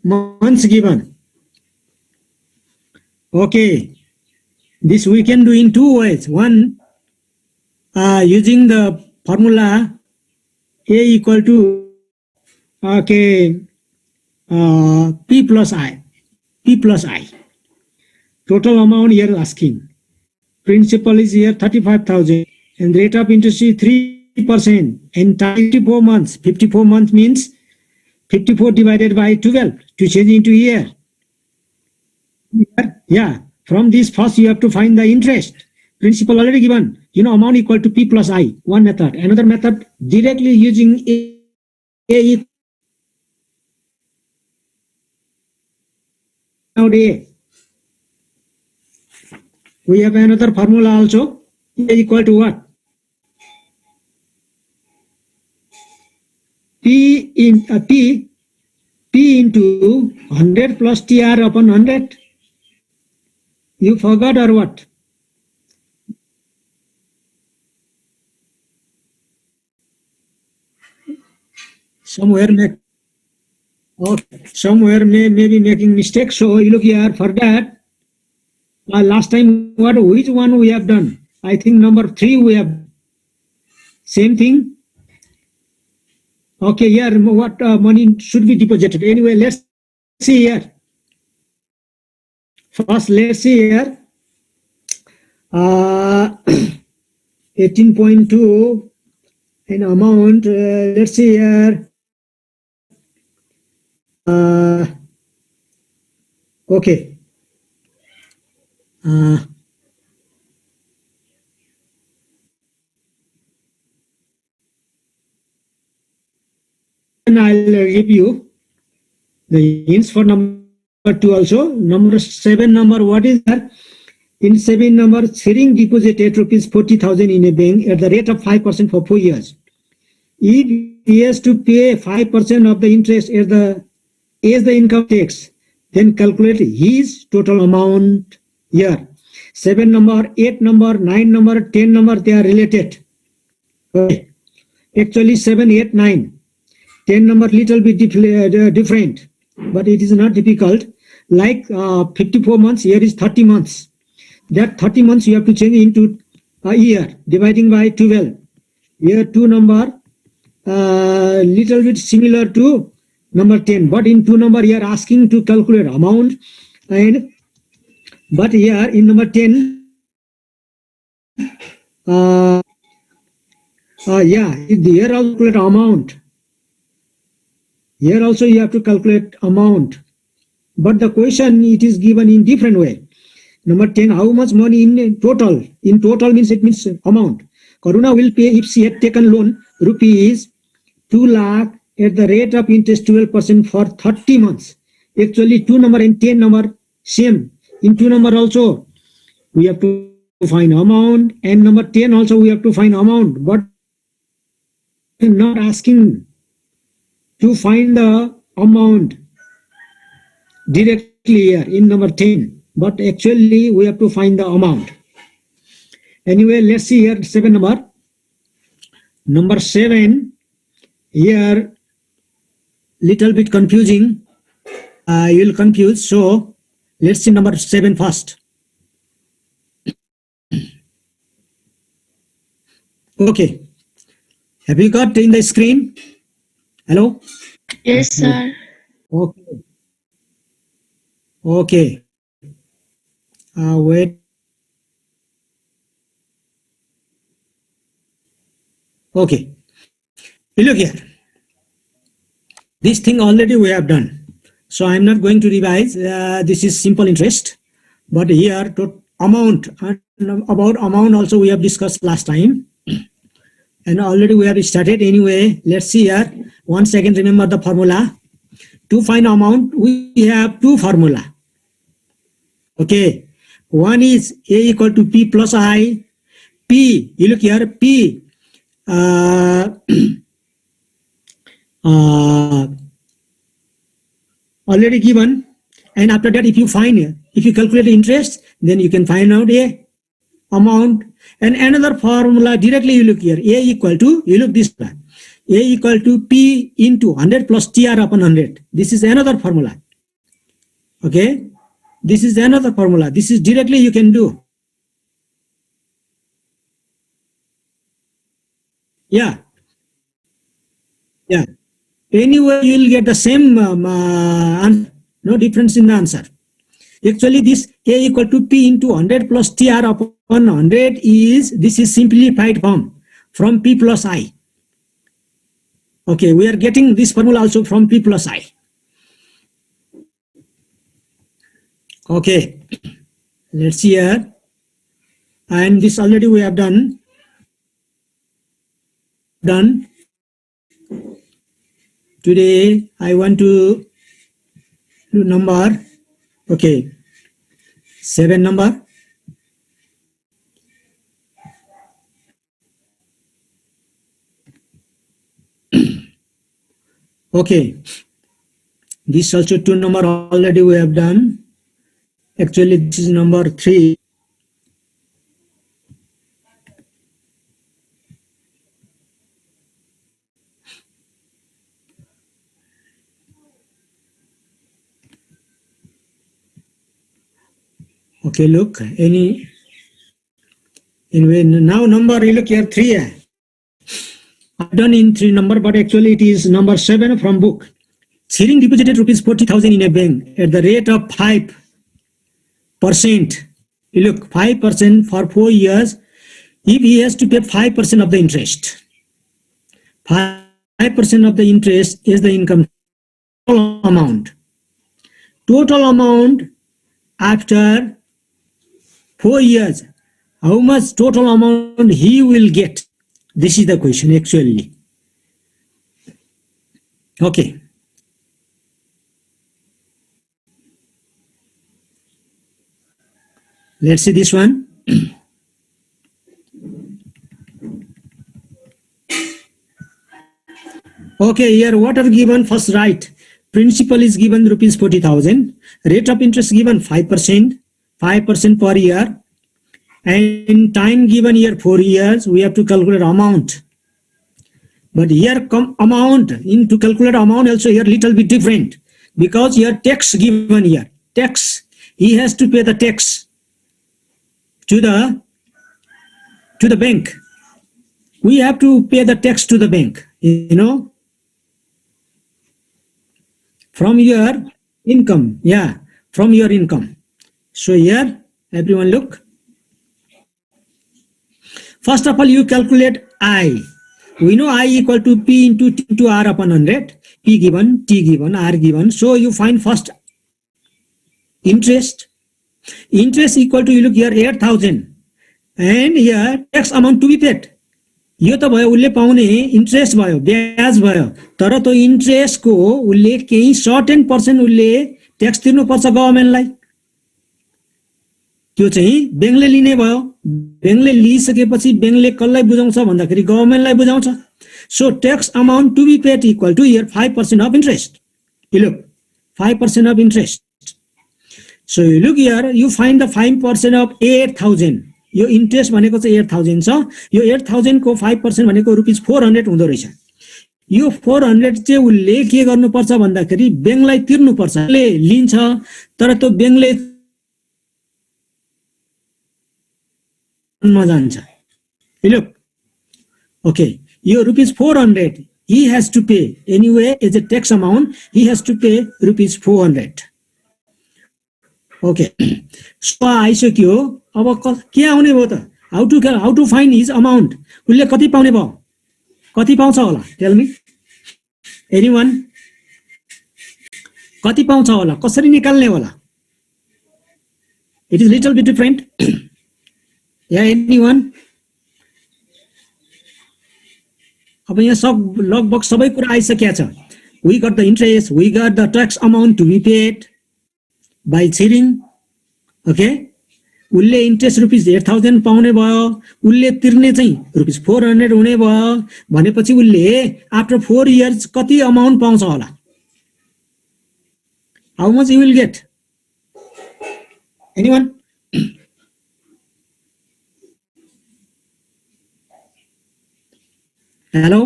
months given. Okay, this we can do in two ways. One, using the formula A equal to P plus I. Total amount here asking. Principal is here 35,000 and rate of interest is 3%. And 54 months. 54 months means 54 divided by 12 to change into year. Yeah. From this first you have to find the interest. Principal already given. Amount equal to P plus I. One method. Another method, directly using A A. We have another formula also. A equal to what? P into 100 plus TR upon 100. You forgot or what? Somewhere may be making mistakes. So you look here for that. Last time which one we have done? I think number 3 we have. Same thing. Okay, here what money should be deposited. Anyway, let's see here. First, let's see here. 18.2 in amount. Let's see here. Okay. And I'll give you the hints for number 2 also. Number 7 number, what is that? In 7 number, Sering deposited rupees 40,000 in a bank at the rate of 5% for 4 years. If he has to pay 5% of the interest as the income tax, then calculate his total amount here. 7 number, 8 number, 9 number, 10 number, they are related. Okay. Actually 7, 8, 9. 10 number little bit different, but it is not difficult. Like 54 months, here is 30 months. That 30 months you have to change into a year, dividing by 12. Here 2 number, little bit similar to number 10, but in 2 number you are asking to calculate amount, but here in number 10, here also calculate amount. Here also you have to calculate amount, but the question it is given in different way. Number 10, how much money in total? In total means it means amount. Karuna will pay if she had taken loan rupees 2 lakh at the rate of interest 12% for 30 months. Actually 2 number and 10 number same. In 2 number also we have to find amount, and number 10 also we have to find amount, but I'm not asking to find the amount directly here in number 10, but actually we have to find the amount. Anyway, let's see here 7 number. Number 7 here little bit confusing. You will confuse. So let's see number 7 first. Okay. Have you got in the screen? Hello? Yes, sir. Okay. Okay. Wait. Okay. Look here. This thing already we have done. So I'm not going to revise. This is simple interest. But here to amount, about amount also we have discussed last time. And already we have started. Anyway, let's see here. Once again, remember the formula. To find amount, we have 2 formula. Okay. One is A equal to P plus I. P, you look here, P. Already given. And after that, if you calculate the interest, then you can find out a amount. And another formula directly you look here. A equal to, you look this way. A equal to P into 100 plus TR upon 100. This is another formula. Okay, this is another formula. This is directly you can do. Yeah, yeah. Anyway, you will get the same answer. No difference in the answer. Actually, this A equal to P into 100 plus TR upon 100 is, this is simplified form from P plus I. Okay, we are getting this formula also from P plus I. Okay, let's see here. And this already we have done. Today, I want to do number. Okay, 7 number. Okay, this also 2 number already we have done. Actually, this is number 3. Okay, look, anyway, now number, you look here 3. I've done in 3 number, but actually it is number 7 from book. Thiring deposited rupees 40,000 in a bank at the rate of 5%. You look, 5% for 4 years. If he has to pay 5% of the interest, 5% of the interest is the income amount. Total amount after 4 years, how much total amount he will get? This is the question actually. Okay. Let's see this one. Okay, here what are given? First, right. Principal is given rupees 40,000. Rate of interest given 5%, 5% per year. And time given here 4 years. We have to calculate amount. But here come amount. In to calculate amount also here little bit different. Because here tax given here. Tax. He has to pay the tax to the bank. We have to pay the tax to the bank. You know. From your income. Yeah, from your income. So here, everyone look. First of all, you calculate I. We know I equal to P into T into R upon 100. P given, T given, R given. So you find first interest. Interest equal to, you look here, 8,000. And here, tax amount to be paid. यो त भयो उसले पाउने interest भयो, ब्याज भयो, तर त्यो इन्ट्रेस्टको उसले केही सर्टेन पर्सेन्ट उसले ट्याक्स तिर्नुपर्छ गभर्नमेन्टलाई। त्यो चाहिँ ब्याङ्कले लिने भयो। ब्याङ्कले लिइसकेपछि ब्याङ्कले कसलाई बुझाउँछ भन्दाखेरि गभर्नमेन्टलाई बुझाउँछ। So tax amount to be paid equal to here 5% of interest. You look 5% of interest. So you look here you find the 5% of 8,000। यो इन्ट्रेस्ट भनेको चाहिँ 8,000 छ। यो 8,000 को 5% भनेको रुपिस 400 हुँदो रहेछ। यो 400 चाहिँ उसले के गर्नुपर्छ भन्दाखेरि ब्याङ्कलाई तिर्नुपर्छ। ले लिन्छ तर त्यो ब्याङ्कले मा जान्छ। Look okay yo rupees 400 he has to pay anyway as a tax amount, he has to pay rupees 400. Okay so आइसक्यो। अब के आउने भयो त? How to find his amount. उसले कति पाउने भयो? कति पाउँछ होला? टेल मी एनीवन, कति पाउँछ होला? कसरी निकाल्ने होला? It is little bit different. या एनीवन? अब यहाँ सब लगभग सबै कुरा आइसकेको छ। We got the interest, we got the tax amount to be paid by थिरिङ। ओके उसले इन्ट्रेस्ट रुपिस 8,000 पाउने भयो, उसले तिर्ने चाहिँ रुपिस 400 हुने भयो भनेपछि उसले आफ्टर 4 इयर्स कति अमाउन्ट पाउँछ होला? How much you will gate? Anyone? Hello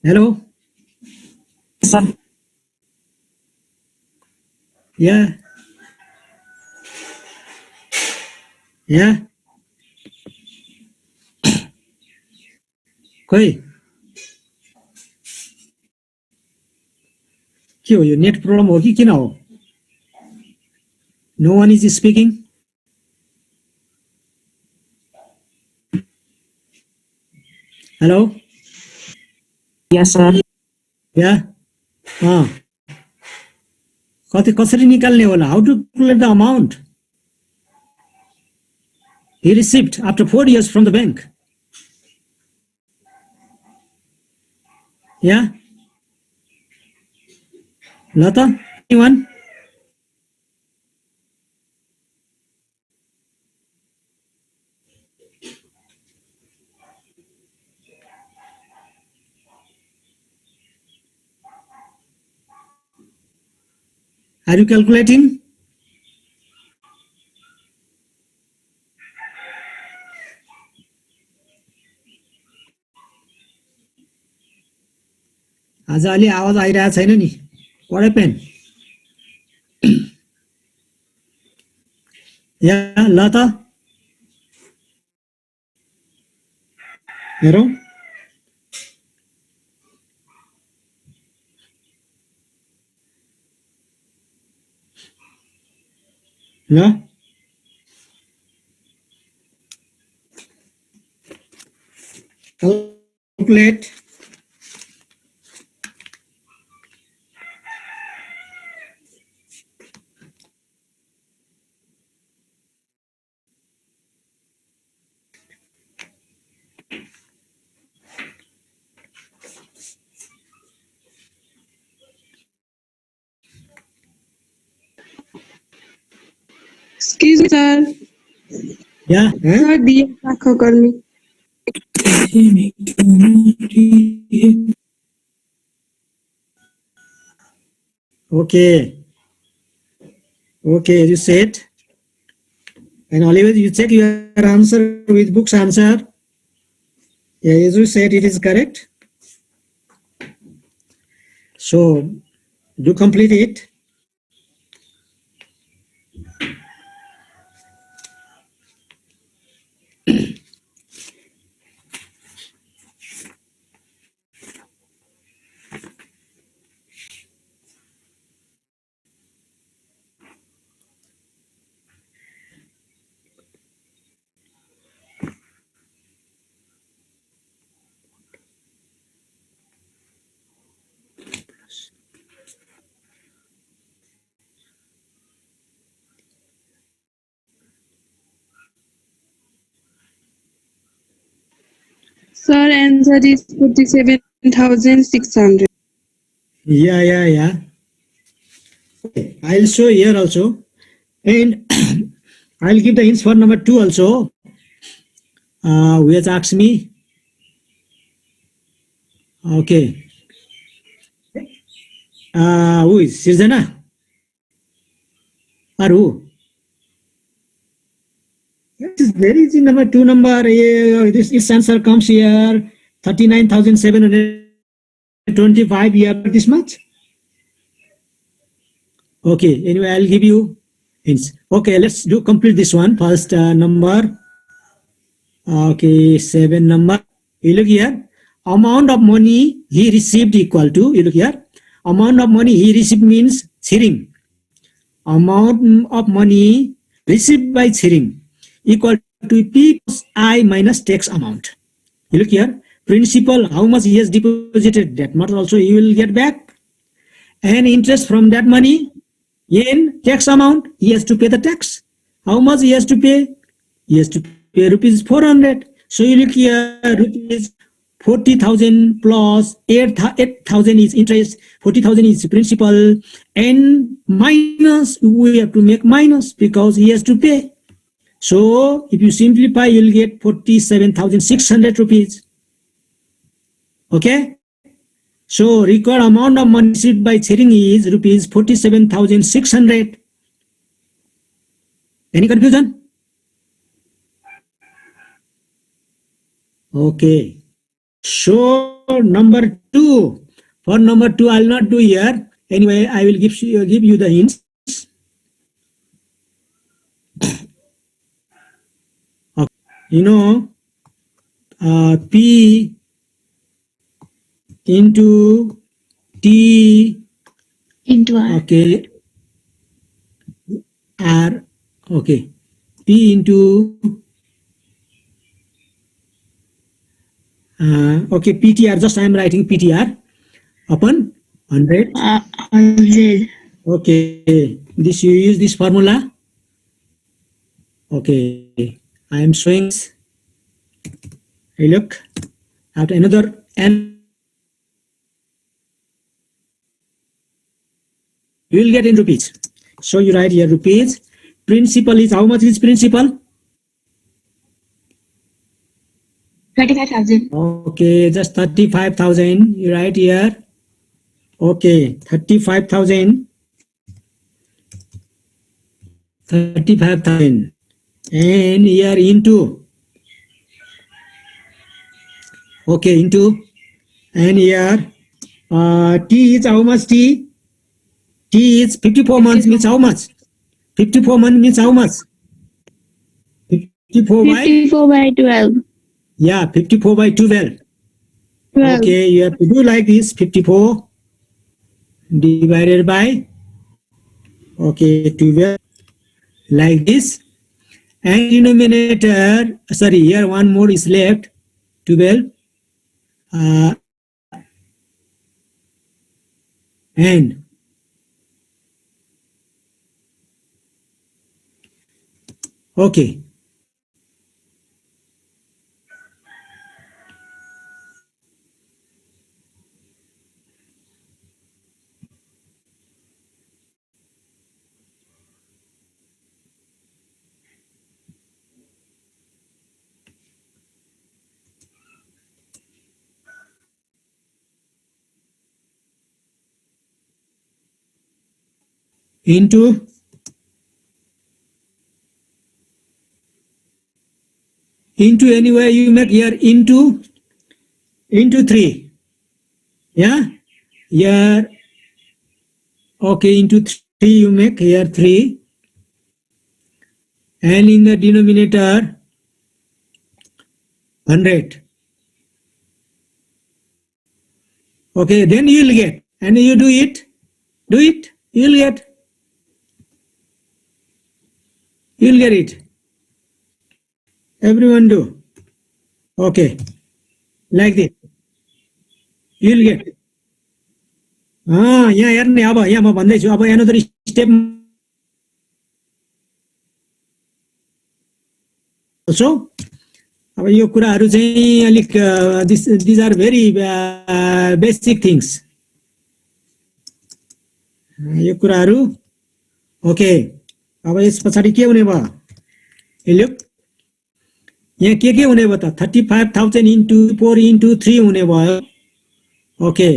hello Sir, Yeah. Yeah. खोइ के हो यो नेट प्रब्लम हो कि किन हो no one is speaking hello Yes, sir. या कति कसरी निकाल्ने होला how to calculate the amount he received after 4 years from the bank yeah ल त anyone are you calculating आज अलि आवाज आइरहेको छैन नि पढे पेन या ल त हेरौँ ल calculate Excuse me, sir. या Sir, diya dakha karmi. okay okay you said and always you check your answer with books answer yeah as you said it is correct so do complete it Sir, answer is 47,600. yeah I'll show here also and I'll give the hints for number 2 also who has asked me okay who is Sirzana or who it is very easy number 2 number this answer comes here 39,725 here this much okay anyway I'll give you hints okay let's do complete this one first number okay 7 number you look here amount of money he received equal to you look here amount of money he received means Chiring amount of money received by Chiring equal to P plus I minus tax amount. You look here, principal, how much he has deposited, that much also he will get back. And interest from that money, in tax amount, he has to pay the tax. How much he has to pay? He has to pay rupees 400. So you look here, rupees 40,000 plus 8,000 is interest, 40,000 is principal, and minus, we have to make minus because he has to pay. So if you simplify, you'll get 47,600 rupees. Okay. So required amount of money received by Chiring is rupees 47,600. Any confusion? Okay. So number 2. For number 2, I'll not do here. Anyway, I will give you the hints. you know, P into T, Into R. okay, R, okay, P into, okay, PTR, just I am writing PTR upon 100. Z. Okay, this you use this formula. Okay, I am showing this. Hey, look, after another and you will get in rupees. So you write here rupees. Principal is how much is principal? 35,000. Okay, just 35,000. You write here. Okay, 35,000. 35,000. And here into. Okay, into. And here T is how much T? T is 54 months means how much? 54 months means how much? 54 by? 54 by 12. Yeah, 54 by 12. 12. Okay, you have to do like this 54 divided by, okay, 12, like this. And denominator, sorry, here one more is left, 12. And okay, into anywhere you make here into 3. Yeah, here, okay, into 3 you make here 3. And in the denominator 100. Okay, then you will get, and you do it, you will get it. Everyone do. Okay, like this. You will get. यहाँ हेर्ने अब यहाँ म भन्दैछु अब another step so अब यो कुराहरू चाहिँ अलिक these are very basic things यो कुराहरू ओके अब यस पछाडि के हुने भयो लुक यहाँ के हुने भयो त 35,000 इन्टु 4 इन्टु 3 हुने भयो ओके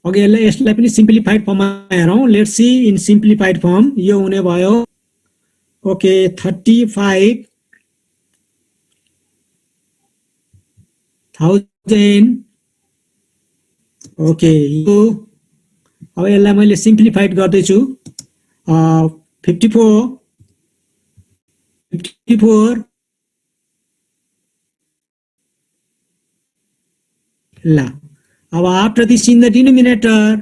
ओके यसलाई पनि सिम्प्लिफाइड फर्ममा हेरौँ let's see in simplified form यो हुने भयो ओके 35,000 ओके यो अब यसलाई मैले सिम्प्लिफाइड गर्दैछु 54 ल अब after this in the denominator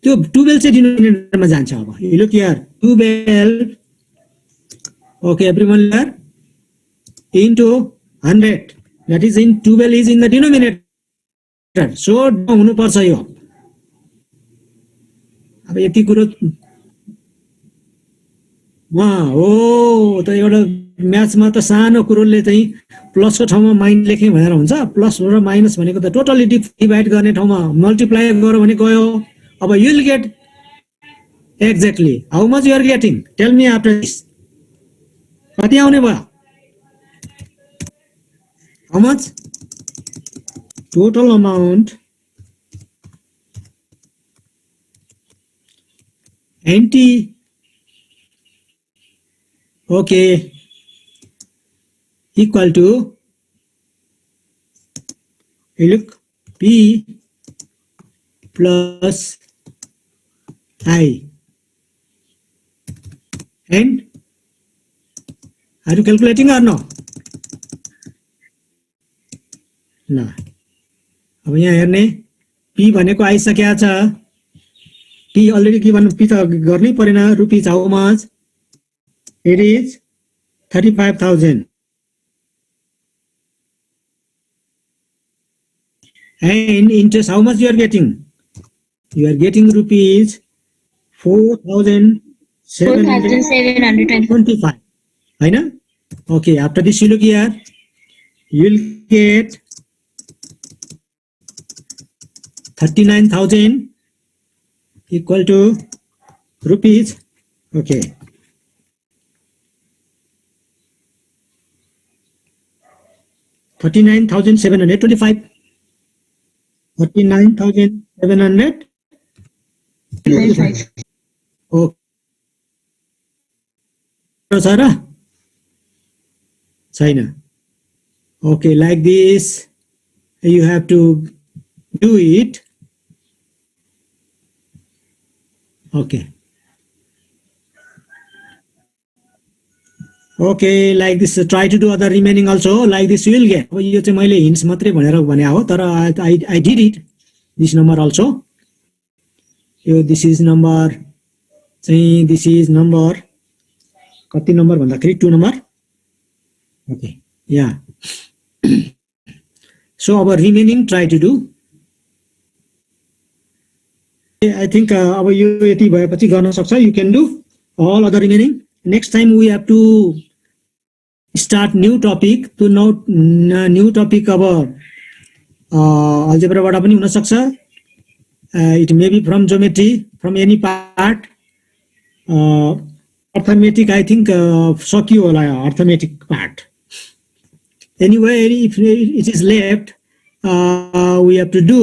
त्यो 12 चाहिँ डिनोमिनेटरमा जान्छ अब यु look here 12 okay everyone here into 100 that is in 12 is in the denominator so हुनुपर्छ यो अब यति कुरो हो त एउटा म्याथमा त सानो कुरोले चाहिँ प्लसको ठाउँमा माइनस लेख्ने भनेर हुन्छ प्लस र माइनस भनेको त टोटली डिभाइड गर्ने ठाउँमा मल्टिप्लाई गऱ्यो भने गयो अब you will get exactly how much you are getting tell me after this कति आउने भयो how much total amount NT okay equal to you look P plus I and Are you calculating or no? ल अब यहाँ हेर्ने P भनेको आइसकेको छ P अलरेडी के भन्नु P त गर्नै परेन rupees how much it is 35,000 and interest how much you are getting rupees 4,725 हैन okay after this you look here you will get 39,000 equal to rupees okay 39,725 39,725 okay Sarah China okay like this you have to do it okay okay like this try to do other remaining also like this you will get अब यो चाहिँ मैले hints मात्रै भनेर भने हो तर I did it this number also yo this is number चाहिँ this is number कति नम्बर भन्दाखेरि 2 नम्बर okay yeah so अब remaining try to do I think अब यो यति भएपछि गर्न सक्छ you can do all other remaining next time we have to start new topic to note new topic अब algebra बाट पनि हुन सक्छ it may be from geometry from any part arithmetic I think सकियो होला arithmetic part anyway if it is left we have to do